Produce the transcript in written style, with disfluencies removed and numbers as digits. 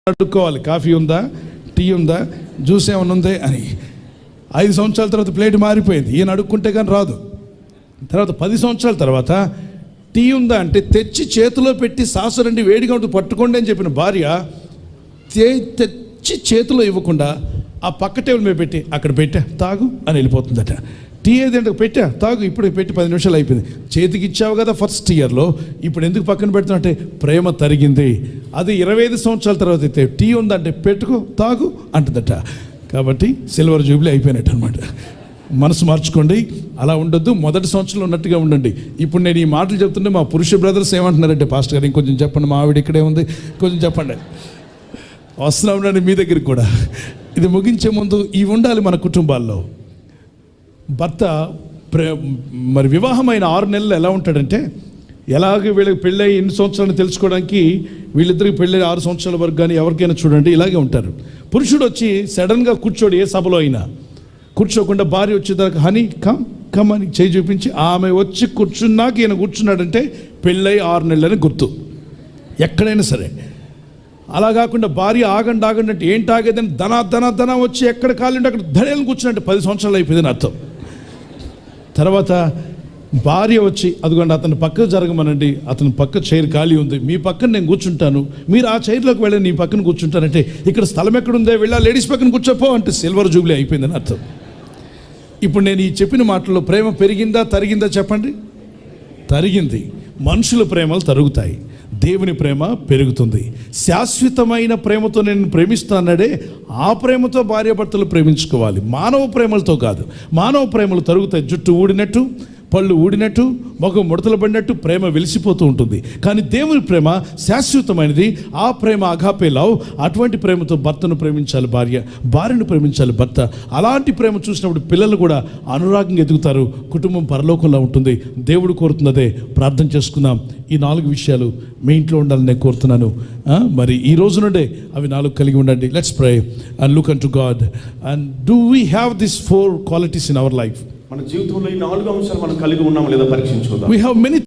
అడుక్కోవాలి, coffee ఉందా, tea ఉందా, juice ఏమైనా ఉందే అని. 5 సంవత్సరాల తర్వాత ప్లేట్ మారిపోయింది, ఈయన అడుక్కుంటే కానీ రాదు. తర్వాత 10 సంవత్సరాల తర్వాత టీ ఉందా అంటే తెచ్చి చేతిలో పెట్టి సాసరండి వేడిగా ఉంటుంది పట్టుకోండి అని చెప్పిన భార్య తెచ్చి చేతిలో ఇవ్వకుండా ఆ పక్క టేబుల్ మీద పెట్టి అక్కడ పెట్టా తాగు అని వెళ్ళిపోతుందట. టీ ఏదంటే పెట్టా తాగు, ఇప్పుడు పెట్టి 10 నిమిషాలు అయిపోయింది. చేతికి ఇచ్చావు కదా ఫస్ట్ ఇయర్లో, ఇప్పుడు ఎందుకు పక్కన పెడుతున్నా అంటే ప్రేమ తరిగింది. అది 25 సంవత్సరాల తర్వాత అయితే టీ ఉందంటే పెట్టుకో తాగు అంటుందట. కాబట్టి సిల్వర్ జూబ్లీ అయిపోయినట్టు అనమాట. మనసు మార్చుకోండి, అలా ఉండొద్దు. మొదటి సంవత్సరంలో ఉన్నట్టుగా ఉండండి. ఇప్పుడు నేను ఈ మాటలు చెప్తుంటే మా పురుష బ్రదర్స్ ఏమంటున్నారంటే, పాస్టర్ గారు ఇంకొంచెం చెప్పండి, మా ఆవిడ ఇక్కడే ఉంది, కొంచెం చెప్పండి. వస్తున్నా ఉండండి మీ దగ్గరికి కూడా. ఇది ముగించే ముందు ఇవి ఉండాలి మన కుటుంబాల్లో. భర్త మరి వివాహమైన 6 నెలలు ఎలా ఉంటాడంటే, ఎలాగ వీళ్ళకి పెళ్ళై ఎన్ని సంవత్సరాలు తెలుసుకోవడానికి వీళ్ళిద్దరికి పెళ్ళి 6 సంవత్సరాల వరకు కానీ ఎవరికైనా చూడండి ఇలాగే ఉంటారు. పురుషుడు వచ్చి సడన్గా కూర్చోడు, ఏ సభలో అయినా కూర్చోకుండా భార్య వచ్చేదాకా హనీ కమ్ కమ్ అని చేయి చూపించి ఆమె వచ్చి కూర్చున్నాక ఈయన కూర్చున్నాడంటే పెళ్ళై 6 నెలలని గుర్తు ఎక్కడైనా సరే. అలా కాకుండా భార్య ఆగండి ఆగండి అంటే ఏంటి ఆగేదని ధన వచ్చి ఎక్కడ కాలింటే అక్కడ ధడేలను కూర్చున్నట్టు 10 సంవత్సరాలు అయిపోయిందని అర్థం. తర్వాత భార్య వచ్చి అదిగోండి అతని పక్క జరగమనండి, అతని పక్క చైర్ ఖాళీ ఉంది, మీ పక్కన నేను కూర్చుంటాను, మీరు ఆ చైర్లోకి వెళ్ళి నీ పక్కన కూర్చుంటానంటే ఇక్కడ స్థలం ఎక్కడుందే వెళ్ళా లేడీస్ పక్కన కూర్చోపో అంటే సిల్వర్ జూబ్లీ అయిపోయిందని అర్థం. ఇప్పుడు నేను ఈ చెప్పిన మాటల్లో ప్రేమ పెరిగిందా తరిగిందా చెప్పండి? తరిగింది. మనుషుల ప్రేమలు తరుగుతాయి, దేవుని ప్రేమ పెరుగుతుంది. శాశ్వతమైన ప్రేమతో నేను ప్రేమిస్తానడే ఆ ప్రేమతో భార్యాభర్తలు ప్రేమించుకోవాలి, మానవ ప్రేమలతో కాదు. మానవ ప్రేమలు తరుగుతాయి, జుట్టు ఊడినట్టు, పళ్ళు ఊడినట్టు, మొగం ముడతలు పడినట్టు ప్రేమ వెలిసిపోతూ ఉంటుంది. కానీ దేవుని ప్రేమ శాశ్వతమైనది. ఆ ప్రేమ అగాపే లవ్. అటువంటి ప్రేమతో భర్తను ప్రేమించాలి భార్య, భార్యను ప్రేమించాలి భర్త. అలాంటి ప్రేమ చూసినప్పుడు పిల్లలు కూడా అనురాగంగా ఎదుగుతారు, కుటుంబం పరలోకంలో ఉంటుంది. దేవుడు కోరుతున్నదే. ప్రార్థన చేసుకుందాం. ఈ 4 విషయాలు మీ ఇంట్లో ఉండాలని నేను కోరుతున్నాను. మరి ఈ రోజు నుండే అవి 4 కలిగి ఉండండి. Let's pray and look an to God. And do we have this 4 qualities in our life? మన జీవితంలో ఈ 4 అంశాలు మనం కలిగి ఉన్నామా లేదా పరీక్షించుకుందాం. We have many